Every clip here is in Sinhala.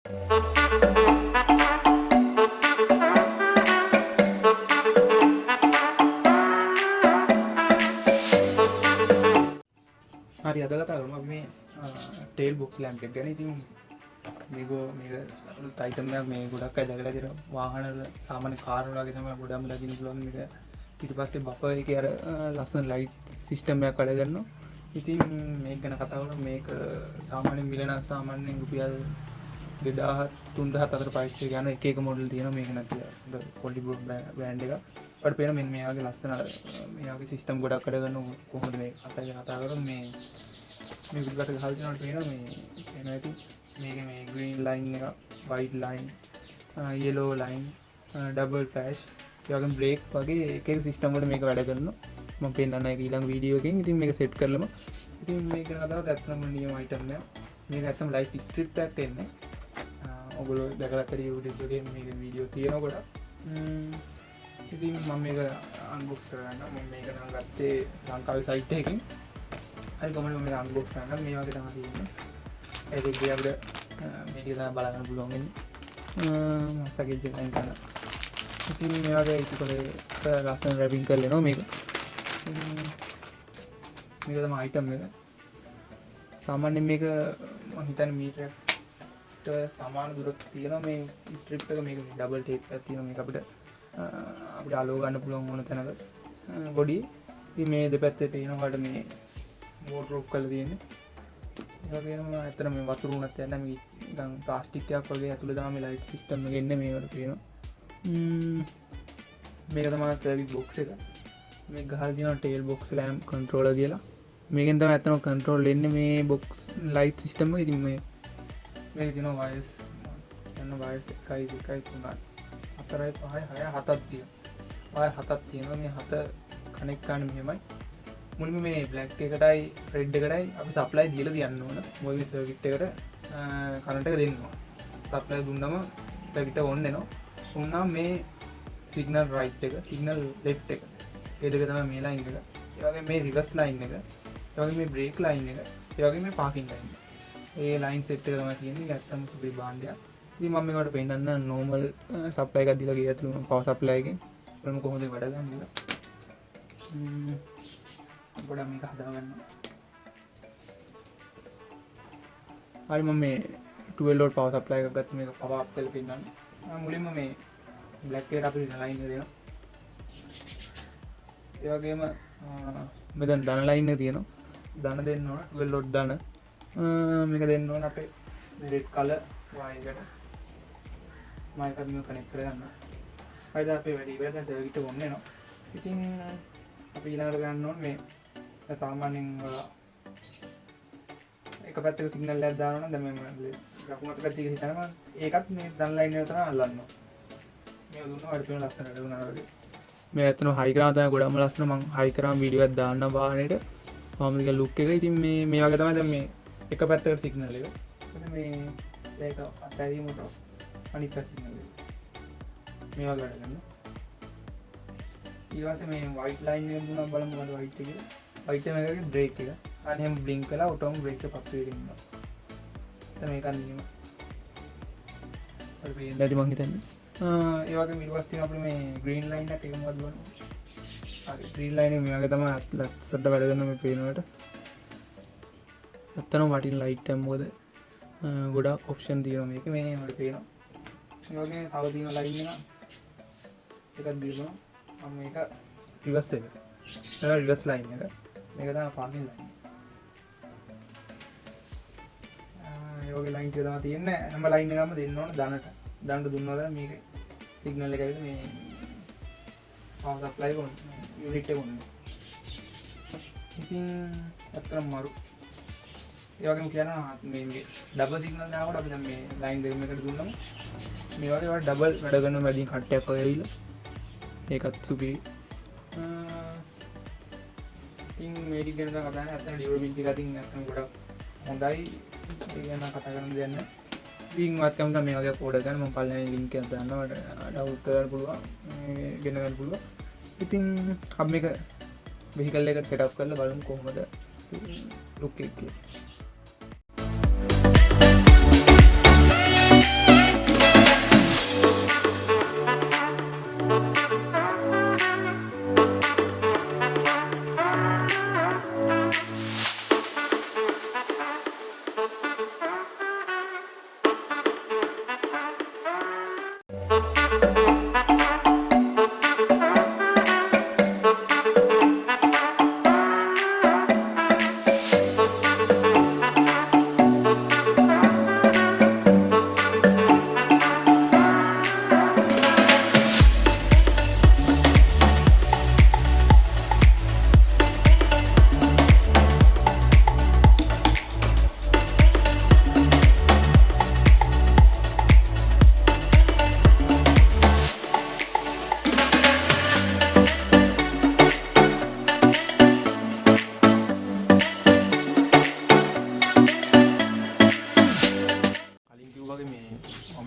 හරි අද කතා කරමු අපි මේ ටේල් බොක්ස් ලැම්ප් එක ගැන. ඉතින් මේක අලුත් අයිටම් එකක්. මේ ගොඩක් අය දැකලා තියෙනවා වාහන වල සාමාන්‍ය කාර් වල වගේ තමයි ගොඩක්ම දකින්න පුළුවන් මේක. ඊට පස්සේ බෆර් එකේ අර ලස්සන ලයිට් සිස්ටම් එකක් වැඩ කරනවා. ඉතින් මේක ගැන කතා කරමු. මේක සාමාන්‍යයෙන් මිලන සාමාන්‍යයෙන් රුපියල් 2000 3000 අතර ප්‍රයිස් එක යන එක මොඩල් තියෙනවා. මේක නැති කොල්ලි බ්‍රෑන්ඩ් එක. අපිට පේන මෙන්න මේ වගේ ලස්සන මේ වගේ සිස්ටම් ගොඩක් වැඩ කරනවා. කොහොමද මේ කතා කරමු. මේ විදිහට ගහලා තියෙනවා පේනවා මේ එනවා. ඉතින් මේකේ මේ green line එක, white line, yellow line, double flash, ඒ වගේ brake වගේ එක එක සිස්ටම් වල මේක වැඩ කරනවා. මම පෙන්නන්න ඒක ඊළඟ වීඩියෝ එකකින්. ඉතින් මේක සෙට් කරලම ඉතින් මේක නදාවත් ඇත්තම නියම අයිටම් එක. මේක ඇත්තම ලයිට් ස්ට්‍රිප් එකක් එන්නේ. ඔයගොල්ලෝ දැකලා ඇති YouTube එකේ මේක වීඩියෝ තියෙනවා කොට. ඉතින් මම මේක අන්බොක්ස් කරගන්න. මම මේක නම් ගත්තේ ලංකාවේ සයිට් එකකින්. හරි කොහොමද මම මේක අන්බොක්ස් කරගන්න. මේ වගේ තමයි තියෙන්නේ. ඒක ඉතින් අපිට මේක තමයි බලන්න පුළුවන් වෙන්නේ. මස්තකේ දෙකෙන් කරලා. ඉතින් මේ වගේ ඉතිකොලේ ලස්සන රැපින් කරලා එනවා මේක. මේක තමයි අයිටම් එක. සාමාන්‍යයෙන් මේක මම හිතන්නේ මීටරයට සමාන දුරක් තියෙනවා මේ ස්ට්‍රිප් එක. මේක ඩබල් ටේප් එකක් තියෙනවා. මේක අපිට අලෝ ගන්න පුළුවන් ඕන තැනක බොඩි. ඉතින් මේ දෙපැත්තේ තියෙනවාට මේ මෝටර් ඔෆ් කරලා තියෙන්නේ. ඒ වගේම ඇත්තට මේ වතුර උනත් යන මේ නිකන් ප්ලාස්ටික් එකක් වගේ ඇතුළේ තමයි මේ ලයිට් සිස්ටම් එක එන්නේ. මේවට තියෙනවා. මේක තමයි සර්කිට් බොක්ස් එක. මේක ගහලා තියෙනවා ටේල් බොක්ස් ලැම්ප් කන්ට්‍රෝලර් කියලා. මේකෙන් තමයි ඇත්තටම කන්ට්‍රෝල් වෙන්නේ මේ බොක්ස් ලයිට් සිස්ටම් එක. ඉතින් මේක තියෙනවා වයර්ස්. යන වයර්ස් 1 2 3 4 5 6 7ක් තියෙනවා. වයර් 7ක් තියෙනවා. මේ 7 කනෙක්ට් කරන්න මෙහෙමයි. මුලින්ම මේ බ්ලැක් එකටයි රෙඩ් එකටයි අපි සප්ලයි දීලා තියන්න ඕන. මොකද සර්කිට් එකට කරන්ට් එක දෙන්න ඕන. සප්ලයි දුන්නම සර්කිට් එක ඔන් වෙනවා. උන්නම් මේ සිග්නල් රයිට් එක, සිග්නල් ලෙෆ්ට් එක. ඒ දෙක තමයි මේ ලයින් එක. ඒ වගේ මේ රිවර්ස් ලයින් එක. ඒ වගේ මේ බ්‍රේක් ලයින් එක. ඒ වගේ මේ පාකින් ලයින් එක. ඒ ලයින් සෙට් එක තමයි තියෙන්නේ. ඇත්තම සුපිරි භාණ්ඩයක්. ඉතින් මම මේකට පෙන්නන්න නෝමල් සප්ලයි එකක් දීලා ගියා ඇතුළේ පවර් සප්ලයි එකෙන්. බලමු කොහොමද වැඩ ගන්නේ කියලා. ගොඩක් මේක හදාගන්න. හරි මම මේ 12 වෝල්ට් පවර් සප්ලයි එකක් ගත්තා. මේක පවර් අප් කරලා පෙන්නන්න. මුලින්ම මේ බ්ලැක් එකට අපි ලයින් එක දෙනවා. ඒ වගේම මෙතන ධන ලයින් එක තියෙනවා. ධන දෙන්න ඕන 12 වෝල්ට් ධන. මේක දෙන්න ඕන අපේ රෙඩ් කලර් වයර් එකට. මම ඒක මේ කනෙක්ට් කරගන්න. හරිද අපේ වැඩි ඉවරයි. දැන් සර්කිට් එක ඔන් වෙනවා. ඉතින් අපි ඊළඟට ගන්න ඕනේ මේ සාමාන්‍යයෙන් එක පැත්තක සිග්නල් එකක් දානවා නම් දැන් මේ ලකුණු අත පැත්තක හිතනවා ඒකත් මේ ධන ලයින් එක තමයි අල්ලන්න ඕනේ. මේ දුන්නා වැඩි වෙන ලස්සනට දුන්නා වගේ. මේ ඇත්තටම හයි කරා තමයි ගොඩක්ම ලස්සන. මම හයි කරාම වීඩියෝ එකක් දාන්නම් වාහනේට. කොහොමද කියලා ලුක් එක. ඉතින් මේ වගේ තමයි දැන් මේ එක පැත්තකට සිග්නල් එක. එතන මේ ඒක අතෑරීමට අනිත් පැත්ත සිග්නල් එක. මේ වගේ වැඩ කරනවා. ඊළඟට මේ white line එක දුන්නා බලමු මොකද white එකේ. white එකේ brake එක. අනියම් blink කළා auto brake එක පත් වෙගෙන ඉන්නවා. දැන් මේක අනියම. හරි වෙන්නේ මං හිතන්නේ. ඒ වගේම ඊට පස්සේ අපිට මේ green line එක මොකක්ද බලමු. හරි green line එක මේ වගේ තමයි ලස්සට වැඩ කරන මේ පේනවට. නැත්තම් වටින ලයිට් එක මොකද ගොඩක් ඔප්ෂන් තියෙනවා මේකේ. මේ වල පේනවා. ඒ වගේ තව තියෙන ලයින් එකක් දීලා මම මේක රිවර්ස් එක. ඒක රිවර්ස් ලයින් එක. මේක තමයි පාර්කින් ලයින්. ඒ වගේ ලයින් ටික තමයි තියෙන්නේ. හැම ලයින් එකක්ම දෙන්න ඕන ධනට. ධනට දුන්නා නම් මේක සිග්නල් එක ඇවිල්ලා මේ පවර් සප්ලයි කොන් යුනිට් එක කොන්. ඉතින් අත්‍තරම් මාරු. ඒ වගේම කියනවා මේ ඩබල් සිග්නල් දානකොට අපි දැන් මේ ලයින් දෙකම එකට දුන්නම මේ වගේ වට ඩබල් වැඩ කරන මැදින් කට්ටයක් වගේ ඇවිල්ලා ඒකත් සුපිරි. ඉතින් මේක ගැන කතා කරලා අතන ඩියුරබිලිටි එක අතින් නැත්නම් ගොඩක් හොඳයි. ඒ ගැන කතා කරන්න දෙයක් නැහැ. ඉතින් වත් කම මේ වගේ කෝඩ් ගන්න මම පල්ලෙන් ලින්ක් එකක් දාන්නවා. ඩවුන්ලෝඩ් කරන්න පුළුවන්. ගෙන ගන්න පුළුවන්. ඉතින් අපි මේක වෙහිකල් එකට සෙටප් කරලා බලමු කොහොමද ලුක් එක කියලා.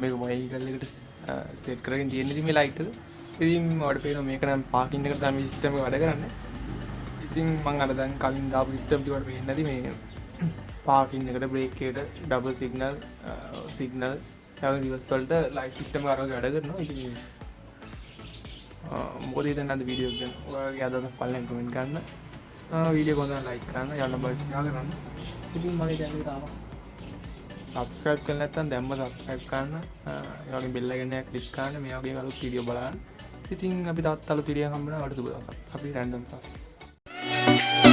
මේක මොයිකල් එකට සෙට් කරගෙන තියෙන ඉතින් මේ ලයිට් එක. ඉතින් මට පේනවා මේක නම් පාකින් එකට තමයි සිස්ටම් එක වැඩ කරන්නේ. ඉතින් මම අර දැන් කලින් දාපු සිස්ටම් ටික වල පේන්නේ නැති මේ පාකින් එකට බ්‍රේක් එකට ඩබල් සිග්නල් ඊළඟ රිවර්ස් වලට ලයිට් සිස්ටම් එක අරගෙන වැඩ කරනවා. ඉතින් මොකද හිතන්නේ අද වීඩියෝ එක ගැන? ඔයාලගේ අදහස් පල්ලෙන් කමෙන්ට් කරන්න. වීඩියෝ එක හොඳට ලයික් කරන්න, යාළුවෝ බයි ෂෙයා කරන්න. ඉතින් මගේ channel එක තාම subscribe කරලා නැත්නම් දැම්ම subscribe කරන්න. ඒ වගේම bell icon එක click කරන්න මේ වගේ අලුත් වීඩියෝ බලන්න. ඉතින් අපි තවත් අලුත් වීඩියෝ හම්බ වෙනවා. ඔයාලට සුබ දවසක්. අපි random thoughts